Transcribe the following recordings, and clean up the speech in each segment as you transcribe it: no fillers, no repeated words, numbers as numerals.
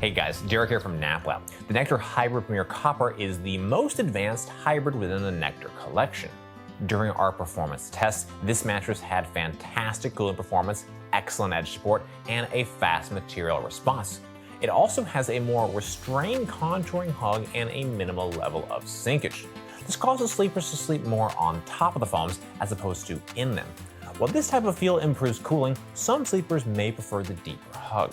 Hey guys, Derek here from NapLab. The Nectar Hybrid Premier Copper is the most advanced hybrid within the Nectar collection. During our performance tests, this mattress had fantastic cooling performance, excellent edge support, and a fast material response. It also has a more restrained contouring hug and a minimal level of sinkage. This causes sleepers to sleep more on top of the foams as opposed to in them. While this type of feel improves cooling, some sleepers may prefer the deeper hug.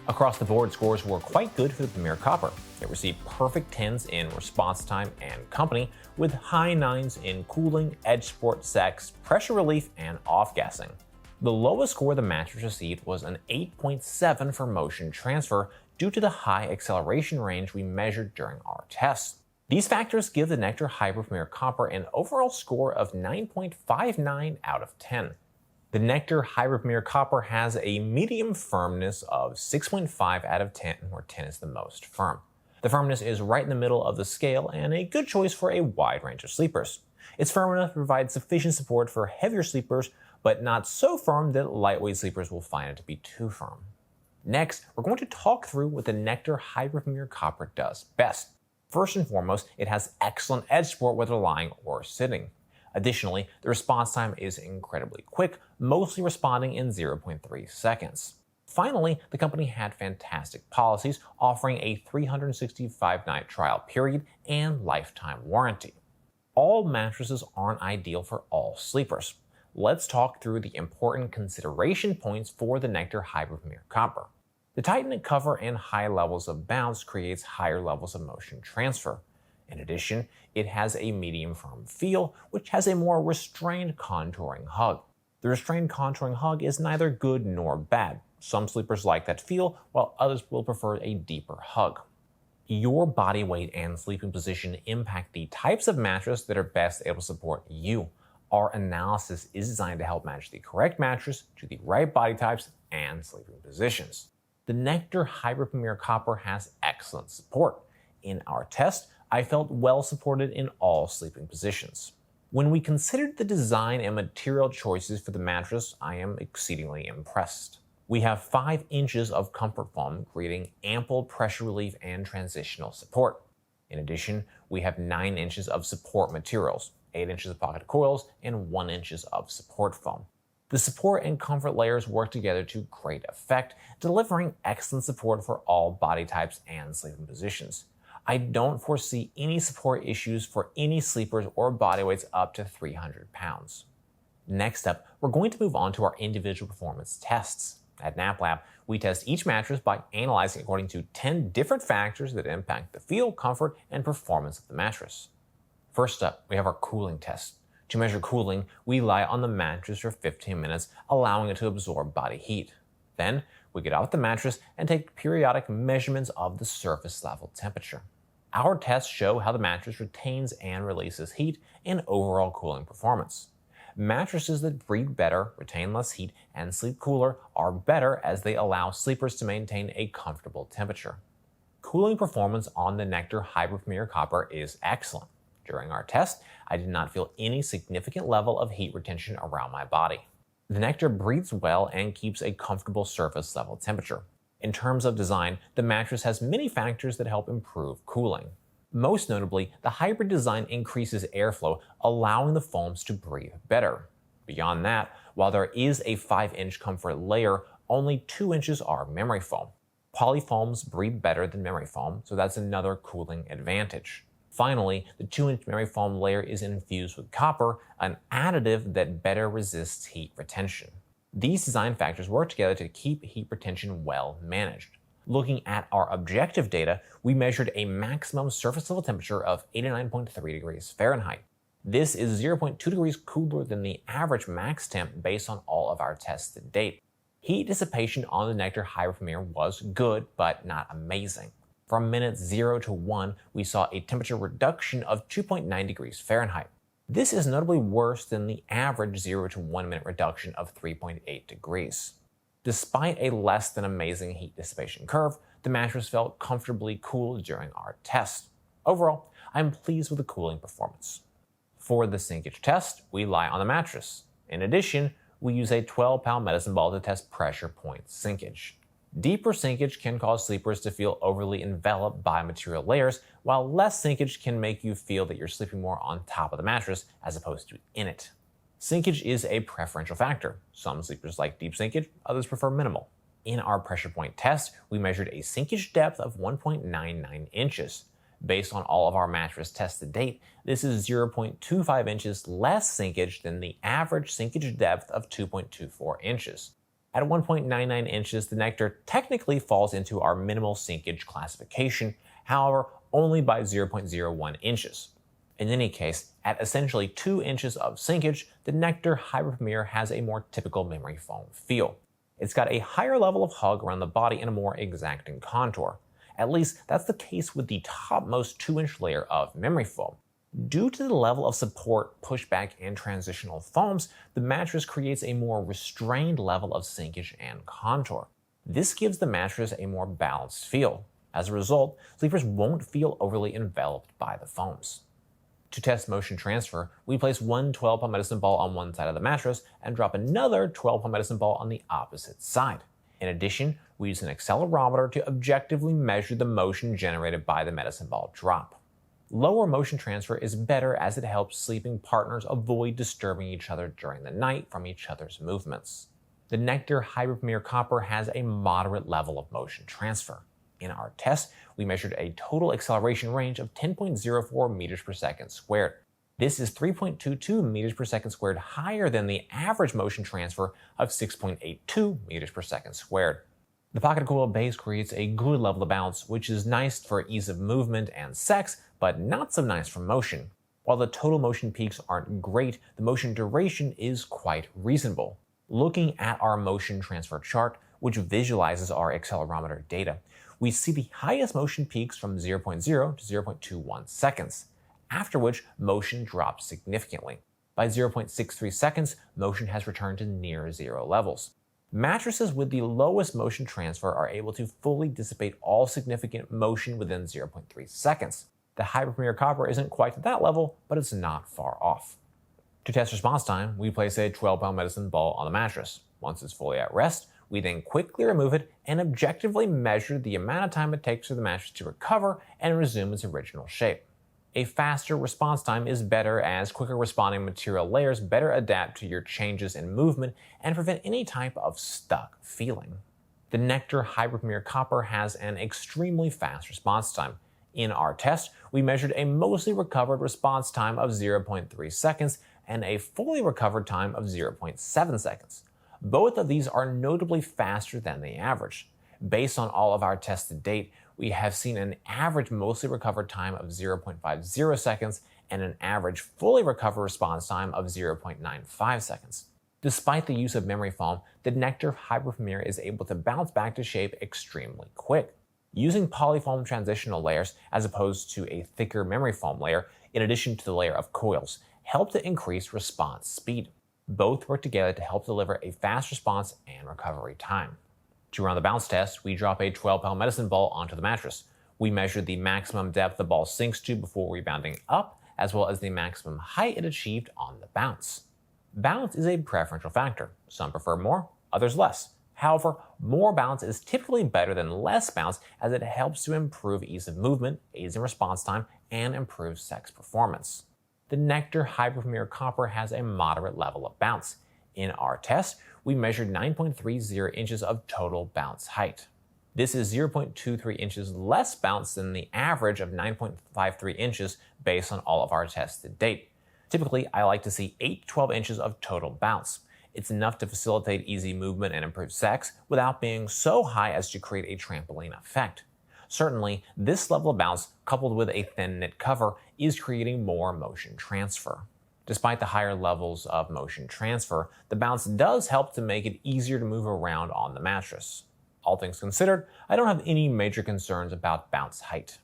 Across the board, scores were quite good for the Premier Copper. It received perfect 10s in response time and company, with high 9s in cooling, edge support, sex, pressure relief, and off-gassing. The lowest score the mattress received was an 8.7 for motion transfer due to the high acceleration range we measured during our tests. These factors give the Nectar Hybrid Premier Copper an overall score of 9.59 out of 10. The Nectar Hybrid Premier Copper has a medium firmness of 6.5 out of 10, where 10 is the most firm. The firmness is right in the middle of the scale and a good choice for a wide range of sleepers. It's firm enough to provide sufficient support for heavier sleepers, but not so firm that lightweight sleepers will find it to be too firm. Next, we're going to talk through what the Nectar Hybrid Premier Copper does best. First and foremost, it has excellent edge support whether lying or sitting. Additionally, the response time is incredibly quick, mostly responding in 0.3 seconds. Finally, the company had fantastic policies, offering a 365-night trial period and lifetime warranty. All mattresses aren't ideal for all sleepers. Let's talk through the important consideration points for the Nectar Hybrid Premier Copper. The tight knit cover and high levels of bounce creates higher levels of motion transfer. In addition, it has a medium firm feel, which has a more restrained contouring hug. The restrained contouring hug is neither good nor bad. Some sleepers like that feel, while others will prefer a deeper hug. Your body weight and sleeping position impact the types of mattress that are best able to support you. Our analysis is designed to help match the correct mattress to the right body types and sleeping positions. The Nectar Hybrid Premier Copper has excellent support. In our test, I felt well supported in all sleeping positions. When we considered the design and material choices for the mattress, I am exceedingly impressed. We have 5 inches of comfort foam, creating ample pressure relief and transitional support. In addition, we have 9 inches of support materials, 8 inches of pocket coils, and 1 inches of support foam. The support and comfort layers work together to great effect, delivering excellent support for all body types and sleeping positions. I don't foresee any support issues for any sleepers or body weights up to 300 pounds. Next up, we're going to move on to our individual performance tests. At NapLab, we test each mattress by analyzing according to 10 different factors that impact the feel, comfort, and performance of the mattress. First up, we have our cooling test. To measure cooling, we lie on the mattress for 15 minutes, allowing it to absorb body heat. Then, we get off the mattress and take periodic measurements of the surface level temperature. Our tests show how the mattress retains and releases heat and overall cooling performance. Mattresses that breathe better, retain less heat, and sleep cooler are better as they allow sleepers to maintain a comfortable temperature. Cooling performance on the Nectar Hybrid Premier Copper is excellent. During our test, I did not feel any significant level of heat retention around my body. The Nectar breathes well and keeps a comfortable surface level temperature. In terms of design, the mattress has many factors that help improve cooling. Most notably, the hybrid design increases airflow, allowing the foams to breathe better. Beyond that, while there is a 5-inch comfort layer, only 2 inches are memory foam. Polyfoams breathe better than memory foam, so that's another cooling advantage. Finally, the 2-inch memory foam layer is infused with copper, an additive that better resists heat retention. These design factors work together to keep heat retention well managed. Looking at our objective data, we measured a maximum surface level temperature of 89.3 degrees Fahrenheit. This is 0.2 degrees cooler than the average max temp based on all of our tests to date. Heat dissipation on the Nectar Hybrid Premier was good, but not amazing. From minutes 0 to 1, we saw a temperature reduction of 2.9 degrees Fahrenheit. This is notably worse than the average 0 to 1 minute reduction of 3.8 degrees. Despite a less than amazing heat dissipation curve, the mattress felt comfortably cool during our test. Overall, I'm pleased with the cooling performance. For the Sinkage test, we lie on the mattress. In addition, we use a 12-pound medicine ball to test pressure point sinkage. Deeper sinkage can cause sleepers to feel overly enveloped by material layers, while less sinkage can make you feel that you're sleeping more on top of the mattress as opposed to in it. Sinkage is a preferential factor. Some sleepers like deep sinkage, others prefer minimal. In our pressure point test, we measured a sinkage depth of 1.99 inches. Based on all of our mattress tests to date, this is 0.25 inches less sinkage than the average sinkage depth of 2.24 inches. At 1.99 inches, the Nectar technically falls into our minimal sinkage classification, however, only by 0.01 inches. In any case, at essentially 2 inches of sinkage, the Nectar Hybrid Premier has a more typical memory foam feel. It's got a higher level of hug around the body and a more exacting contour. At least that's the case with the topmost 2-inch layer of memory foam. Due to the level of support, pushback, and transitional foams, the mattress creates a more restrained level of sinkage and contour. This gives the mattress a more balanced feel. As a result, sleepers won't feel overly enveloped by the foams. To test motion transfer, we place one 12-pound medicine ball on one side of the mattress and drop another 12-pound medicine ball on the opposite side. In addition, we use an accelerometer to objectively measure the motion generated by the medicine ball drop. Lower motion transfer is better as it helps sleeping partners avoid disturbing each other during the night from each other's movements. The Nectar Hybrid Premier Copper has a moderate level of motion transfer. In our test, we measured a total acceleration range of 10.04 meters per second squared. This is 3.22 meters per second squared higher than the average motion transfer of 6.82 meters per second squared. The pocket coil base creates a good level of bounce, which is nice for ease of movement and sex, but not so nice for motion. While the total motion peaks aren't great, the motion duration is quite reasonable. Looking at our motion transfer chart, which visualizes our accelerometer data, we see the highest motion peaks from 0.0 to 0.21 seconds, after which motion drops significantly. By 0.63 seconds, motion has returned to near zero levels. Mattresses with the lowest motion transfer are able to fully dissipate all significant motion within 0.3 seconds. The Hybrid Premier Copper isn't quite at that level, but it's not far off. To test response time, we place a 12-pound medicine ball on the mattress. Once it's fully at rest, we then quickly remove it and objectively measure the amount of time it takes for the mattress to recover and resume its original shape. A faster response time is better as quicker responding material layers better adapt to your changes in movement and prevent any type of stuck feeling. The Nectar Hybrid Premier Copper has an extremely fast response time. In our test, we measured a mostly recovered response time of 0.3 seconds and a fully recovered time of 0.7 seconds. Both of these are notably faster than the average. Based on all of our tests to date, we have seen an average mostly recovered time of 0.50 seconds and an average fully recovered response time of 0.95 seconds. Despite the use of memory foam, the Nectar Hybrid Premier is able to bounce back to shape extremely quick. Using polyfoam transitional layers as opposed to a thicker memory foam layer, in addition to the layer of coils, help to increase response speed. Both work together to help deliver a fast response and recovery time. To run the bounce test, we drop a 12-pound medicine ball onto the mattress. We measure the maximum depth the ball sinks to before rebounding up, as well as the maximum height it achieved on the bounce. Bounce is a preferential factor. Some prefer more, others less. However, more bounce is typically better than less bounce as it helps to improve ease of movement, aids in response time, and improves sex performance. The Nectar Hybrid Premier Copper has a moderate level of bounce. In our test, we measured 9.30 inches of total bounce height. This is 0.23 inches less bounce than the average of 9.53 inches based on all of our tests to date. Typically, I like to see 8 to 12 inches of total bounce. It's enough to facilitate easy movement and improve sex without being so high as to create a trampoline effect. Certainly, this level of bounce, coupled with a thin knit cover, is creating more motion transfer. Despite the higher levels of motion transfer, the bounce does help to make it easier to move around on the mattress. All things considered, I don't have any major concerns about bounce height.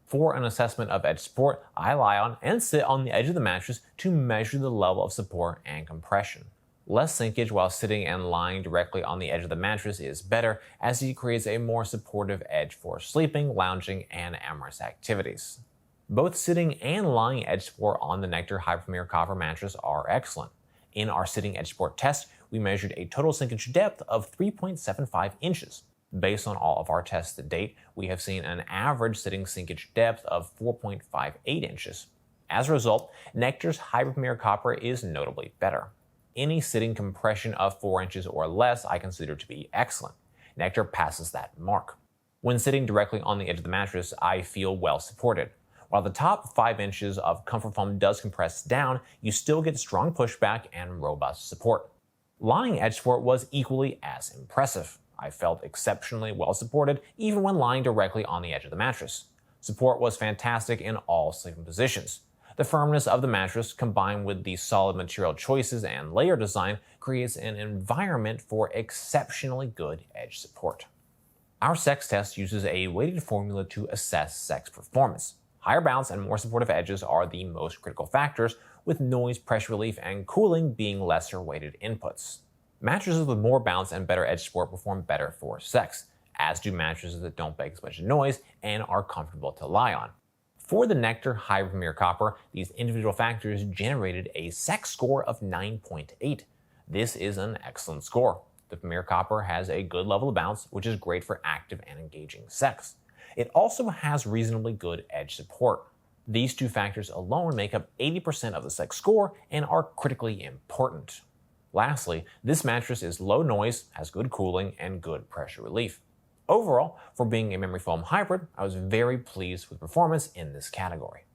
For an assessment of edge support, I lie on and sit on the edge of the mattress to measure the level of support and compression. Less sinkage while sitting and lying directly on the edge of the mattress is better, as it creates a more supportive edge for sleeping, lounging, and amorous activities. Both sitting and lying edge support on the Nectar Hybrid Premier Copper mattress are excellent. In our sitting edge support test, we measured a total sinkage depth of 3.75 inches. Based on all of our tests to date, we have seen an average sitting sinkage depth of 4.58 inches. As a result, Nectar's Hybrid Premier Copper is notably better. Any sitting compression of 4 inches or less I consider to be excellent. Nectar passes that mark. When sitting directly on the edge of the mattress, I feel well supported. While the top 5 inches of comfort foam does compress down, you still get strong pushback and robust support. Lying edge support was equally as impressive. I felt exceptionally well supported even when lying directly on the edge of the mattress. Support was fantastic in all sleeping positions. The firmness of the mattress, combined with the solid material choices and layer design, creates an environment for exceptionally good edge support. Our sex test uses a weighted formula to assess sex performance. Higher bounce and more supportive edges are the most critical factors, with noise, pressure relief, and cooling being lesser weighted inputs. Mattresses with more bounce and better edge support perform better for sex, as do mattresses that don't make as much noise and are comfortable to lie on. For the Nectar Hybrid Premier Copper, these individual factors generated a sex score of 9.8. This is an excellent score. The Premier Copper has a good level of bounce, which is great for active and engaging sex. It also has reasonably good edge support. These two factors alone make up 80% of the sex score and are critically important. Lastly, this mattress is low noise, has good cooling, and good pressure relief. Overall, for being a memory foam hybrid, I was very pleased with performance in this category.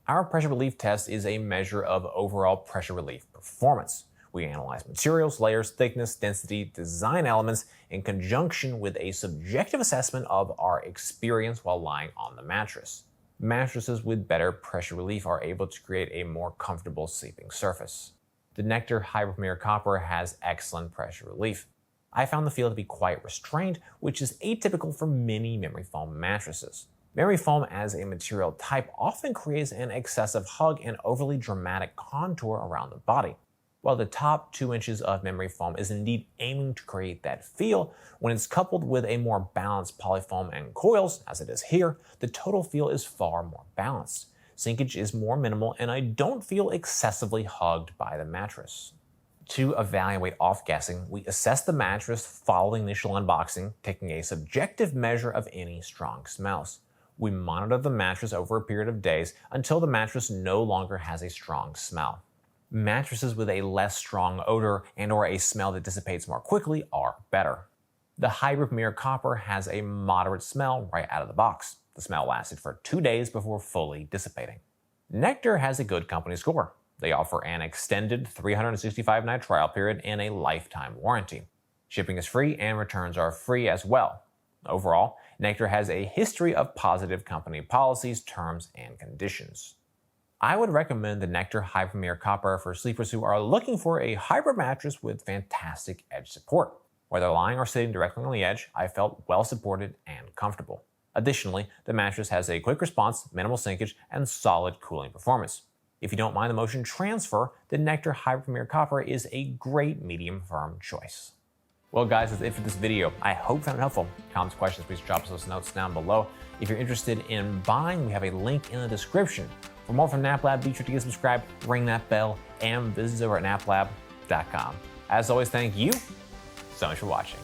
Our pressure relief test is a measure of overall pressure relief performance. We analyze materials, layers, thickness, density, design elements in conjunction with a subjective assessment of our experience while lying on the mattress. Mattresses with better pressure relief are able to create a more comfortable sleeping surface. The Nectar Hybrid Premier Copper has excellent pressure relief. I found the feel to be quite restrained, which is atypical for many memory foam mattresses. Memory foam as a material type often creates an excessive hug and overly dramatic contour around the body. While the top 2 inches of memory foam is indeed aiming to create that feel, when it's coupled with a more balanced polyfoam and coils, as it is here, the total feel is far more balanced. Sinkage is more minimal, and I don't feel excessively hugged by the mattress. To evaluate off-gassing, we assess the mattress following initial unboxing, taking a subjective measure of any strong smells. We monitor the mattress over a period of days until the mattress no longer has a strong smell. Mattresses with a less strong odor and/or a smell that dissipates more quickly are better. The Hybrid Premier Copper has a moderate smell right out of the box. The smell lasted for 2 days before fully dissipating. Nectar has a good company score. They offer an extended 365-night trial period and a lifetime warranty. Shipping is free and returns are free as well. Overall, Nectar has a history of positive company policies, terms, and conditions. I would recommend the Nectar Hybrid Premier Copper for sleepers who are looking for a hybrid mattress with fantastic edge support. Whether lying or sitting directly on the edge, I felt well supported and comfortable. Additionally, the mattress has a quick response, minimal sinkage, and solid cooling performance. If you don't mind the motion transfer, the Nectar Hybrid Premier Copper is a great medium firm choice. Well guys, that's it for this video. I hope you found it helpful. Comments, questions, please drop those notes down below. If you're interested in buying, we have a link in the description. For more from NapLab, be sure to get subscribed, ring that bell, and visit us over at naplab.com. As always, thank you so much for watching.